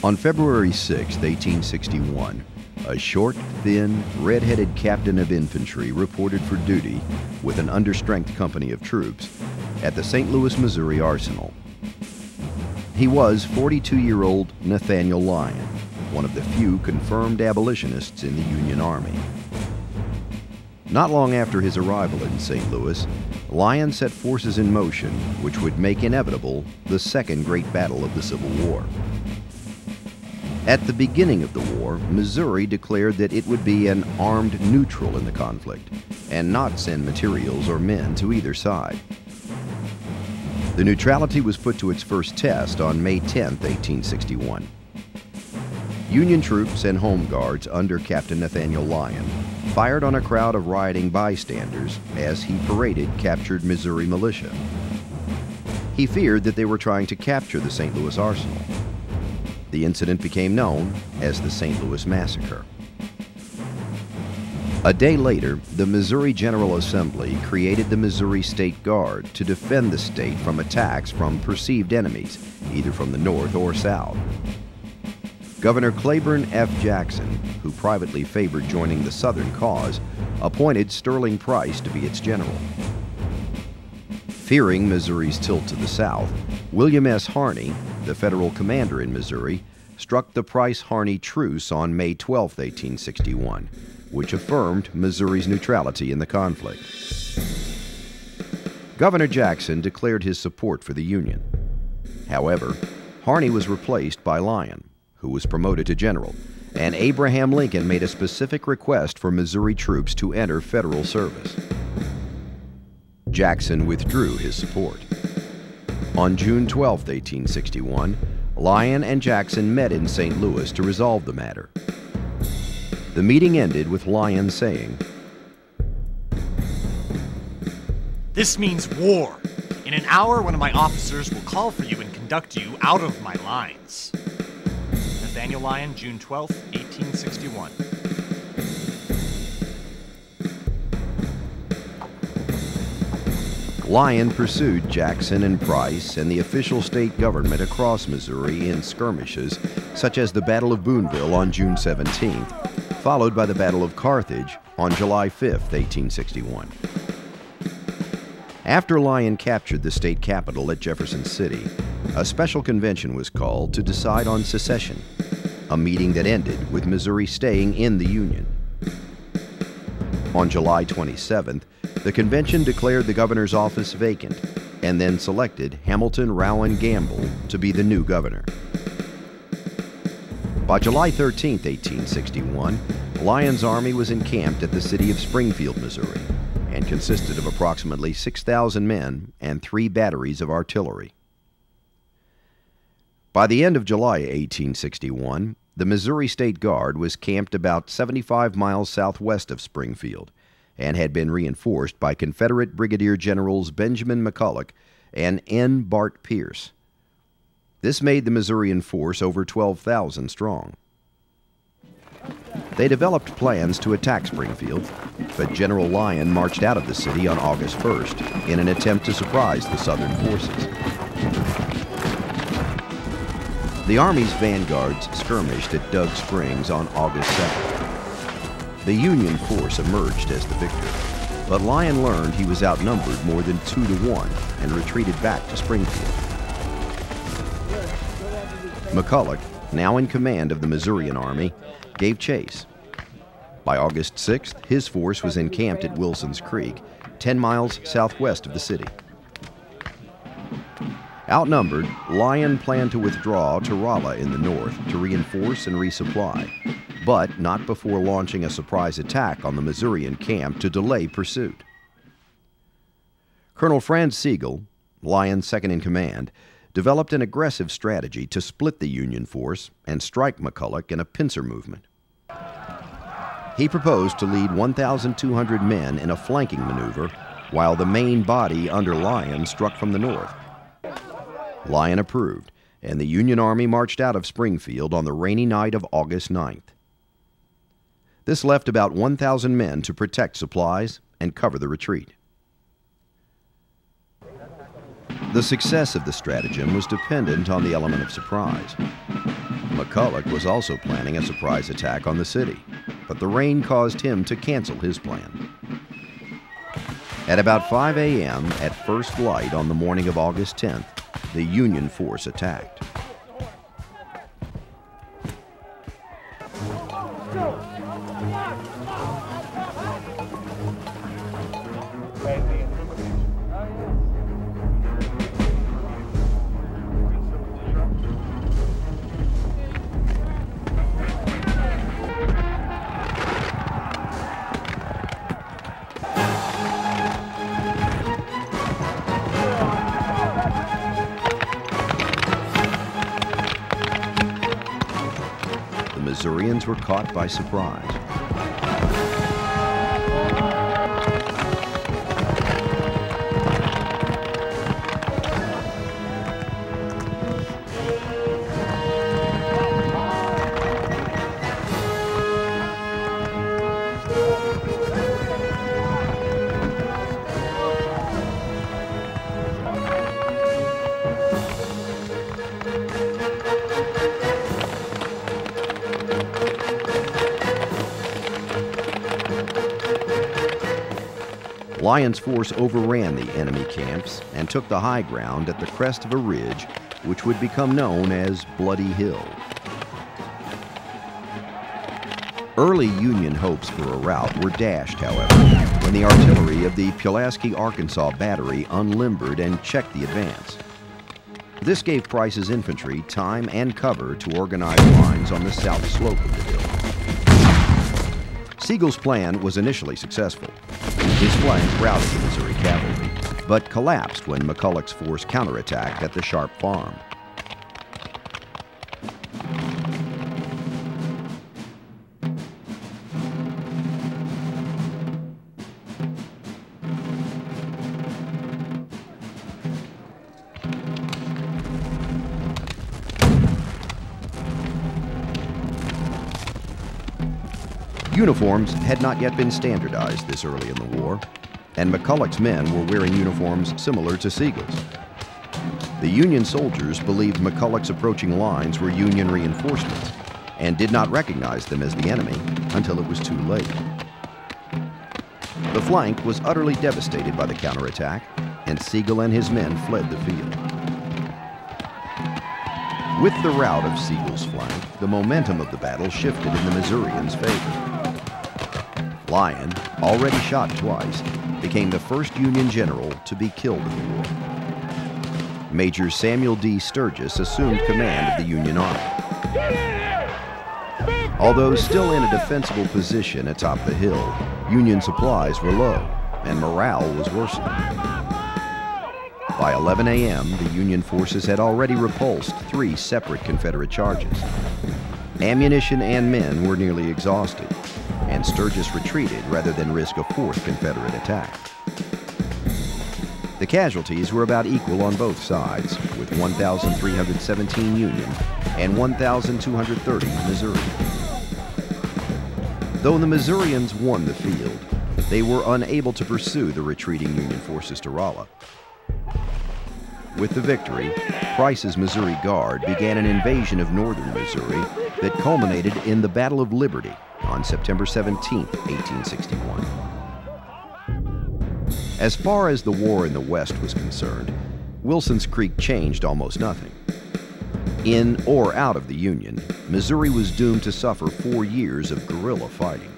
On February 6, 1861, a short, thin, red-headed captain of infantry reported for duty with an understrength company of troops at the St. Louis, Missouri arsenal. He was 42-year-old Nathaniel Lyon, one of the few confirmed abolitionists in the Union Army. Not long after his arrival in St. Louis, Lyon set forces in motion which would make inevitable the Second Great Battle of the Civil War. At the beginning of the war, Missouri declared that it would be an armed neutral in the conflict and not send materials or men to either side. The neutrality was put to its first test on May 10, 1861. Union troops and Home Guards under Captain Nathaniel Lyon fired on a crowd of rioting bystanders as he paraded captured Missouri militia. He feared that they were trying to capture the St. Louis arsenal. The incident became known as the St. Louis Massacre. A day later, the Missouri General Assembly created the Missouri State Guard to defend the state from attacks from perceived enemies, either from the north or south. Governor Claiborne F. Jackson, who privately favored joining the Southern cause, appointed Sterling Price to be its general. Fearing Missouri's tilt to the south, William S. Harney, the federal commander in Missouri, struck the Price-Harney truce on May 12, 1861, which affirmed Missouri's neutrality in the conflict. Governor Jackson declared his support for the Union. However, Harney was replaced by Lyon, who was promoted to general, and Abraham Lincoln made a specific request for Missouri troops to enter federal service. Jackson withdrew his support. On June 12, 1861, Lyon and Jackson met in St. Louis to resolve the matter. The meeting ended with Lyon saying, "This means war. In an hour, one of my officers will call for you and conduct you out of my lines." Nathaniel Lyon, June 12, 1861. Lyon pursued Jackson and Price and the official state government across Missouri in skirmishes such as the Battle of Boonville on June 17th, followed by the Battle of Carthage on July 5, 1861. After Lyon captured the state capital at Jefferson City, a special convention was called to decide on secession, a meeting that ended with Missouri staying in the Union. On July 27th, the convention declared the governor's office vacant and then selected Hamilton Rowan Gamble to be the new governor. By July 13, 1861, Lyon's army was encamped at the city of Springfield, Missouri, and consisted of approximately 6,000 men and 3 batteries of artillery. By the end of July 1861, the Missouri State Guard was camped about 75 miles southwest of Springfield and had been reinforced by Confederate Brigadier Generals Benjamin McCulloch and N. Bart Pierce. This made the Missourian force over 12,000 strong. They developed plans to attack Springfield, but General Lyon marched out of the city on August 1st in an attempt to surprise the Southern forces. The Army's vanguards skirmished at Doug Springs on August 7th. The Union force emerged as the victor, but Lyon learned he was outnumbered more than 2-1 and retreated back to Springfield. McCulloch, now in command of the Missourian Army, gave chase. By August 6th, his force was encamped at Wilson's Creek, 10 miles southwest of the city. Outnumbered, Lyon planned to withdraw to Rolla in the north to reinforce and resupply, but not before launching a surprise attack on the Missourian camp to delay pursuit. Colonel Franz Sigel, Lyon's second in command, developed an aggressive strategy to split the Union force and strike McCulloch in a pincer movement. He proposed to lead 1,200 men in a flanking maneuver while the main body under Lyon struck from the north. Lyon approved, and the Union Army marched out of Springfield on the rainy night of August 9th. This left about 1,000 men to protect supplies and cover the retreat. The success of the stratagem was dependent on the element of surprise. McCulloch was also planning a surprise attack on the city, but the rain caused him to cancel his plan. At about 5 a.m. at first light on the morning of August 10th, the Union force attacked. The Missourians were caught by surprise. Lyon's force overran the enemy camps and took the high ground at the crest of a ridge which would become known as Bloody Hill. Early Union hopes for a rout were dashed, however, when the artillery of the Pulaski, Arkansas battery unlimbered and checked the advance. This gave Price's infantry time and cover to organize lines on the south slope of the hill. Sigel's plan was initially successful. His flank routed the Missouri cavalry, but collapsed when McCulloch's force counterattacked at the Sharp Farm. Uniforms had not yet been standardized this early in the war, and McCulloch's men were wearing uniforms similar to Sigel's. The Union soldiers believed McCulloch's approaching lines were Union reinforcements and did not recognize them as the enemy until it was too late. The flank was utterly devastated by the counterattack, and Sigel and his men fled the field. With the rout of Sigel's flank, the momentum of the battle shifted in the Missourians' favor. Lyon, already shot twice, became the first Union general to be killed in the war. Major Samuel D. Sturgis assumed command of the Union Army. Although still in a defensible position atop the hill, Union supplies were low and morale was worsening. By 11 a.m., the Union forces had already repulsed 3 separate Confederate charges. Ammunition and men were nearly exhausted, and Sturgis retreated rather than risk a 4th Confederate attack. The casualties were about equal on both sides, with 1,317 Union and 1,230 Missouri. Though the Missourians won the field, they were unable to pursue the retreating Union forces to Rolla. With the victory, Price's Missouri Guard began an invasion of northern Missouri that culminated in the Battle of Liberty on September 17, 1861. As far as the war in the West was concerned, Wilson's Creek changed almost nothing. In or out of the Union, Missouri was doomed to suffer 4 years of guerrilla fighting.